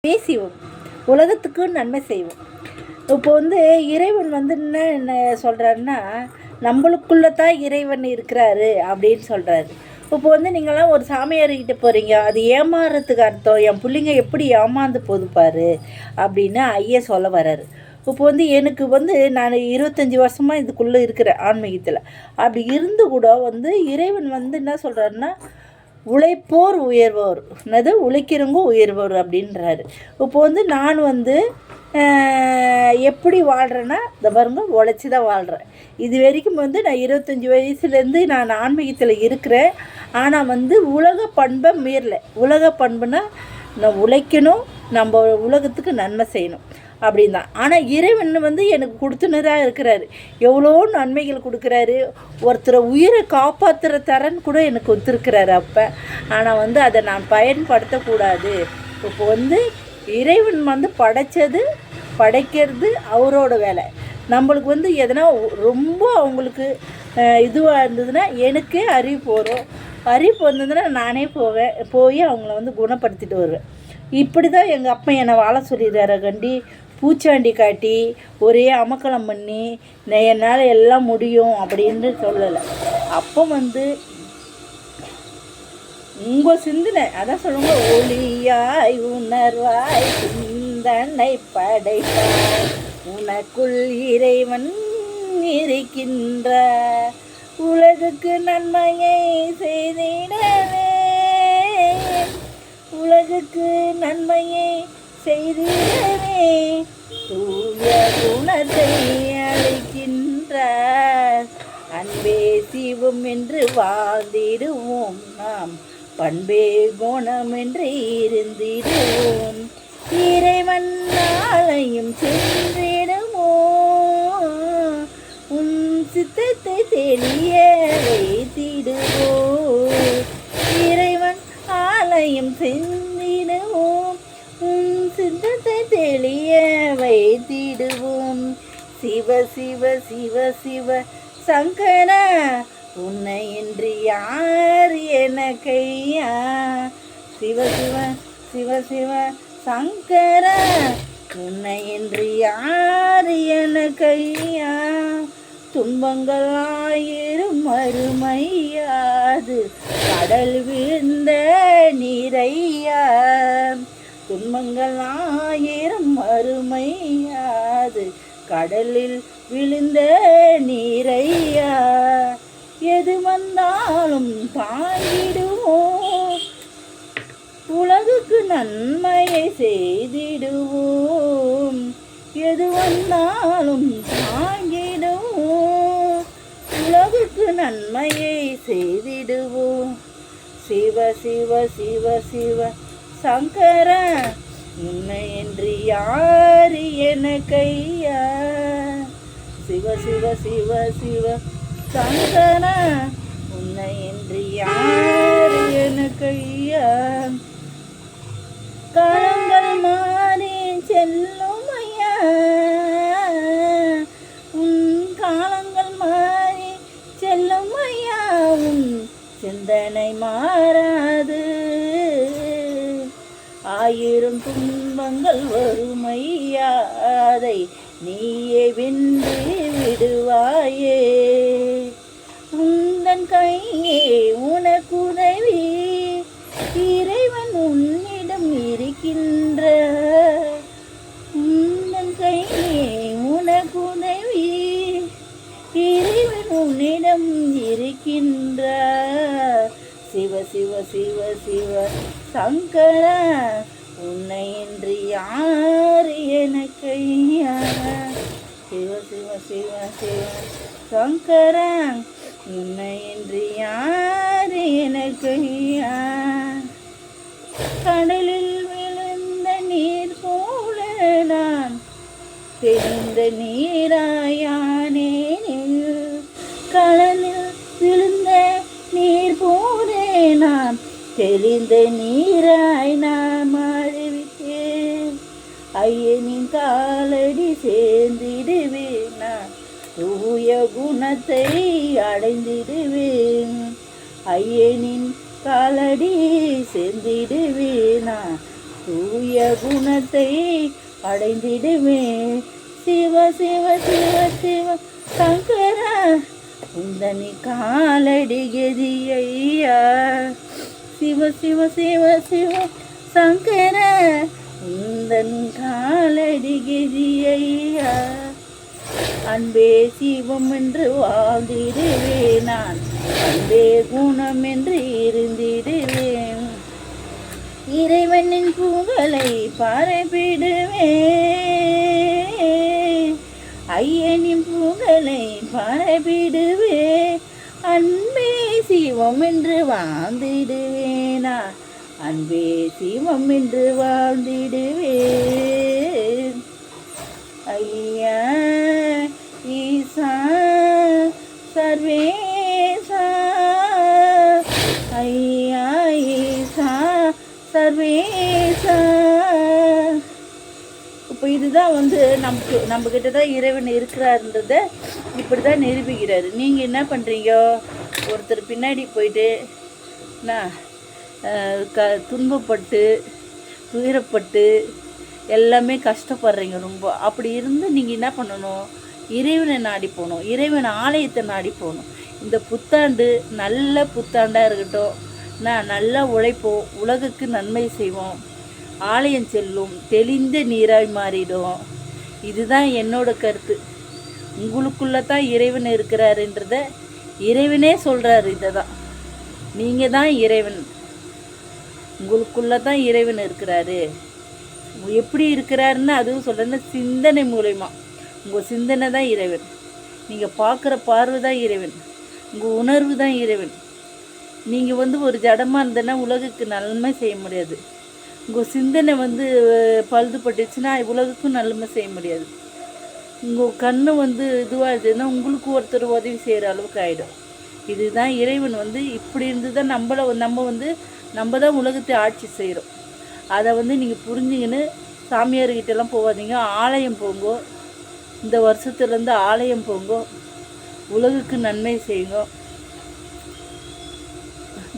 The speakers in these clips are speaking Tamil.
பேசிவோம், உலகத்துக்கு நன்மை செய்வோம். இப்போ இறைவன் என்ன சொல்கிறாருன்னா, நம்மளுக்குள்ளே தான் இறைவன் இருக்கிறாரு அப்படின்னு சொல்கிறாரு. இப்போ நீங்களாம் ஒரு சாமியார்கிட்ட போகிறீங்க, அது ஏமாறுறதுக்கு அர்த்தம், என் பிள்ளைங்க எப்படி ஏமாந்து போதுப்பாரு அப்படின்னு ஐயா சொல்ல வர்றாரு. இப்போ எனக்கு நான் 25 வருஷமாக இதுக்குள்ளே இருக்கிறேன் ஆன்மீகத்தில். அப்படி இருந்து கூட இறைவன் என்ன சொல்கிறாருன்னா, உழைப்போர் உயர்வோர், என்னது உழைக்கிறவங்க உயர்வோர் அப்படின்றாரு. இப்போ நான் எப்படி வாழ்கிறேன்னா, இந்த பாருங்க உழைச்சி தான் வாழ்கிறேன். இது வரைக்கும் நான் 25 வயசுலேருந்து நான் ஆன்மீகத்தில் இருக்கிறேன். ஆனால் உலக பண்பை மீறலை. உலக பண்புனா நான் உழைக்கணும், நம்ம உலகத்துக்கு நன்மை செய்யணும் அப்படின்னு தான். ஆனால் இறைவன் எனக்கு கொடுத்துனராக இருக்கிறாரு, எவ்வளோ நன்மைகள் கொடுக்குறாரு. ஒருத்தரை உயிரை காப்பாற்றுற தரன்னு கூட எனக்கு ஒத்துருக்கிறாரு அப்போ. ஆனால் அதை நான் பயன்படுத்தக்கூடாது. இப்போ இறைவன் படைக்கிறது அவரோட வேலை. நம்மளுக்கு எதனா ரொம்ப அவங்களுக்கு இதுவாக இருந்ததுன்னா எனக்கே அறிவிப்பு வந்ததுன்னா நானே போய் அவங்கள குணப்படுத்திட்டு வருவேன். இப்படி தான் எங்கள் அப்பா என்னை வாழ சொல்லிடுறாரு. கண்டி பூச்சாண்டி காட்டி ஒரே அமக்கலம் பண்ணி என்னால் எல்லாம் முடியும் அப்படின்னு சொல்லலை. அப்போ உங்கள் சிந்தனை அதான் சொல்லுங்க, ஒளியாய் உணர்வாய் சிந்தனை படைப்பாய், உனக்குள் இறைவன் இருக்கின்ற, உலகுக்கு நன்மையை செய்திடவே, உலகுக்கு நன்மையை செய்திடவே, தூய குணத்தை அளிக்கின்ற, அன்பே சிவம் என்று வாழ்ந்திடுவோம் நாம், பண்பே குணம் என்று இருந்திடுவோம், இறைவன் நாளையும் சென்றிடுவோம், உன் சித்தத்தை தெளிய வைத்திடுவோம், இறைவன் ஆலயம் சென்றிடுவோம், உன் சித்தத்தை தெளிய வைத்திடுவோம், சிவ சிவ சிவ சிவ சங்கர உன்னை என்று யார் எனக்கையா, சிவ சிவ சிவ சிவ சங்கர உன்னை என்று யார் எனக்கையா, துன்பங்கள் ஆயிரம் அருமையாது கடல் விழுந்த நீரையா, துன்பங்கள் ஆயிரம் அருமையாது கடலில் விழுந்த நீரையா, எது வந்தாலும் தாங்கிடுவோம், உலகுக்கு நன்மையை செய்திடுவோம், எது வந்தாலும் தாங்கிடுவோம், உலகுக்கு நன்மையை செய்திடுவோம், சிவ சிவ சிவ சிவ சங்கர உன்னை என்று யார் எனக்கையா, சிவ சிவ சிவ சிவ சங்கர உன்னை என்று யார் எனக்கையா, காலங்கள் மாறி செல்லும் ஐயா, உன் காலங்கள் மாறி செல்லும் ஐயா, உன் சிந்தனை மாறாது, ஆயிரம் துன்பங்கள் வருமையா, அதை நீயே வென்று விடுவாயே, உந்தன் கையே உனக்குதவி, இறைவன் உன்னிடம் இருக்கின்ற, உந்தன் கையே உனக்குதவி, இறைவன் உன்னிடம் இருக்கின்ற, சிவ சிவ சிவ சிவ சங்கர உன்னை என்று யார் எனக்கையா, சிவ சிவ சிவ சிவ சங்கர உன்னை என்று யார் எனக்கையா, கடலில் விழுந்த நீர் போல நான் தெரிந்த நீராயானேனில், கடலில் விழுந்த நீர் போல நான் தெரிந்த நீராய் நான் மாறிவிட்டேன், ஐயனின் காலடி சேர்ந்திடுவேன், நான் தூய குணத்தை அடைந்திடுவேன், ஐயனின் காலடி சேர்ந்திடுவேன், நான் தூய குணத்தை அடைந்திடுவேன். சிவ சிவ சிவ சிவ சங்கர உந்தனி காலடி கதியையா. சிவ சிவ சிவ சிவ சங்கர உந்தன் காலடி கதியையா. அன்பே சிவம் என்று வாழ்ந்திடுவேன் நான், அன்பே குணம் என்று இருந்திடுவேன். இறைவனின் புகழை பரப்பிடுவேன், ஐயனின் புகழை பரப்பிடுவேன். அன்பே சிவம் என்று வாழ்ந்திடுவேனா, அன்பே சிவம் என்று வாழ்ந்திடுவேன். ஐயா ஈசா சர்வேசா, ஐயா ஈசா சர்வேசா. இப்போ இதுதான் வந்து நம்மக்கிட்ட தான் இறைவன் இருக்கிறாருன்றத இப்படி தான் நிரூபிக்கிறாரு. நீங்கள் என்ன பண்ணுறீங்க, ஒருத்தர் பின்னாடி போயிட்டு துன்பப்பட்டு துயரப்பட்டு எல்லாமே கஷ்டப்படுறீங்க ரொம்ப. அப்படி இருந்து நீங்கள் என்ன பண்ணணும், இறைவனை நாடி போகணும், இறைவன் ஆலயத்தை நாடி போகணும். இந்த புத்தாண்டு நல்ல புத்தாண்டாக இருக்கட்டும், நல்லா உழைப்போம், உலகுக்கு நன்மை செய்வோம், ஆலயம் செல்லும், தெளிந்த நீராய் மாறிடும். இதுதான் என்னோட கருத்து. உங்களுக்குள்ளே தான் இறைவன் இருக்கிறாருன்றத இறைவனே சொல்கிறாரு. இதை தான் நீங்கள் தான் இறைவன், உங்களுக்குள்ளே தான் இறைவன் இருக்கிறாரு. எப்படி இருக்கிறாருன்னு அதுவும் சொல்கிறேன்னா சிந்தனை மூலயமா. உங்கள் சிந்தனை தான் இறைவன், நீங்கள் பார்க்குற பார்வை தான் இறைவன், உங்கள் உணர்வு தான் இறைவன். நீங்கள் வந்து ஒரு ஜடமாக இருந்தேன்னா உலகுக்கு நன்மை செய்ய முடியாது. உங்கள் சிந்தனை வந்து பழுதுபட்டுச்சுன்னா உலகுக்கும் நன்மை செய்ய முடியாது. உங்கள் கண்ணு வந்து இதுவாக இருந்ததுன்னா உங்களுக்கு ஒருத்தர் உதவி செய்கிற அளவுக்கு ஆகிடும். இதுதான் இறைவன் வந்து இப்படி இருந்து தான் நம்ம தான் உலகத்தை ஆட்சி செய்கிறோம். அதை வந்து நீங்கள் புரிஞ்சுங்கன்னு சாமியார்கிட்டலாம் போகாதீங்க, ஆலயம் போங்கோ. இந்த வருஷத்துலேருந்து ஆலயம் போங்கோ, உலகுக்கு நன்மை செய்யுங்க,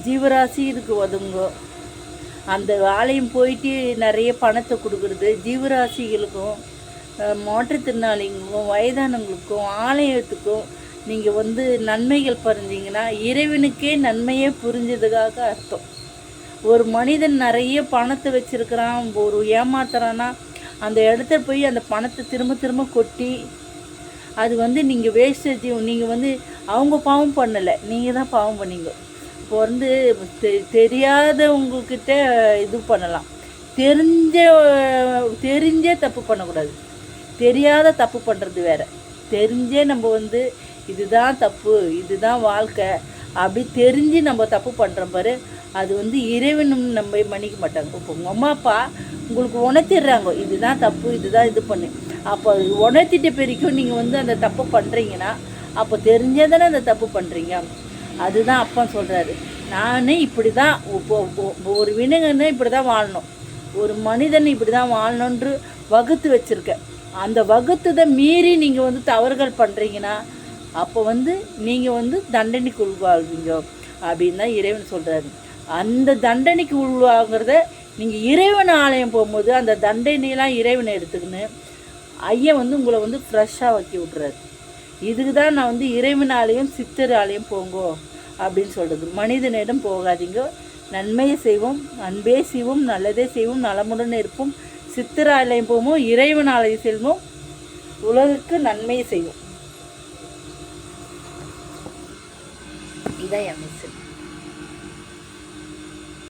ஜீவராசி இதுக்கு ஒதுங்கோ. அந்த ஆலயம் போயிட்டு நிறைய பணத்தை கொடுக்குறது ஜீவராசிகளுக்கும் மாற்றுத்திறனாளிகளுக்கும் வயதானவங்களுக்கும் ஆலயத்துக்கும் நீங்கள் வந்து நன்மைகள் பறிஞ்சிங்கன்னா இறைவனுக்கே நன்மையே புரிஞ்சதுக்காக அர்த்தம். ஒரு மனிதன் நிறைய பணத்தை வச்சுருக்கிறான், ஒரு ஏமாத்துறான்னா அந்த இடத்துல போய் அந்த பணத்தை திரும்ப திரும்ப கொட்டி அது வந்து நீங்கள் வேஸ்டேஜ். நீங்கள் வந்து அவங்க பாவம் பண்ணலை, நீங்கள் தான் பாவம் பண்ணீங்க. இப்போ வந்து தெரியாதவங்கக்கிட்ட இது பண்ணலாம், தெரிஞ்சே தப்பு பண்ணக்கூடாது. தெரியாத தப்பு பண்ணுறது வேறு, தெரிஞ்சே நம்ம வந்து இதுதான் தப்பு, இதுதான் வாழ்க்கை அப்படி தெரிஞ்சு நம்ம தப்பு பண்ணுறோம் பாரு, அது வந்து இறைவனும் நம்ம மன்னிக்க மாட்டாங்க. இப்போ உங்கள் அம்மா அப்பா உங்களுக்கு உணர்த்திடுறாங்க இதுதான் தப்பு, இதுதான் இது பண்ணு. அப்போ அது உணர்த்திட்ட பிறக்கும் நீங்கள் வந்து அந்த தப்பு பண்ணுறீங்கன்னா அப்போ தெரிஞ்சே தானே அந்த தப்பு பண்ணுறீங்க. அதுதான் அப்பா சொல்கிறாரு, நான் இப்படி தான் ஒரு வினங்கன்னு இப்படி தான் வாழணும், ஒரு மனிதன் இப்படி தான் வாழணுன்று வகுத்து வச்சுருக்கேன். அந்த வகுத்ததை மீறி நீங்கள் வந்து தவறுகள் பண்ணுறீங்கன்னா அப்போ வந்து நீங்கள் வந்து தண்டனைக்கு உள்வாழ்வீங்க அப்படின்னு தான் இறைவன் சொல்கிறாரு. அந்த தண்டனைக்கு உள்வாங்கிறத நீங்கள் இறைவன் ஆலயம் போகும்போது அந்த தண்டனையெல்லாம் இறைவனை எடுத்துக்கின்னு ஐயன் வந்து உங்களை வந்து ஃப்ரெஷ்ஷாக வைக்க விட்றாரு. இதுக்கு தான் நான் வந்து இறைவன் ஆலயம் சித்தர் ஆலயம் போங்கோ அப்படின்னு சொல்கிறது. மனிதனிடம் போகாதீங்க, நன்மையை செய்வோம், அன்பே செய்வோம், நல்லதே செய்வோம், நலமுடன் இருப்போம், சித்தர் ஆலயம் போவோம், இறைவன் ஆலயம் செல்வோம், உலகுக்கு நன்மையை செய்வோம். இதான் என் மிஷன்.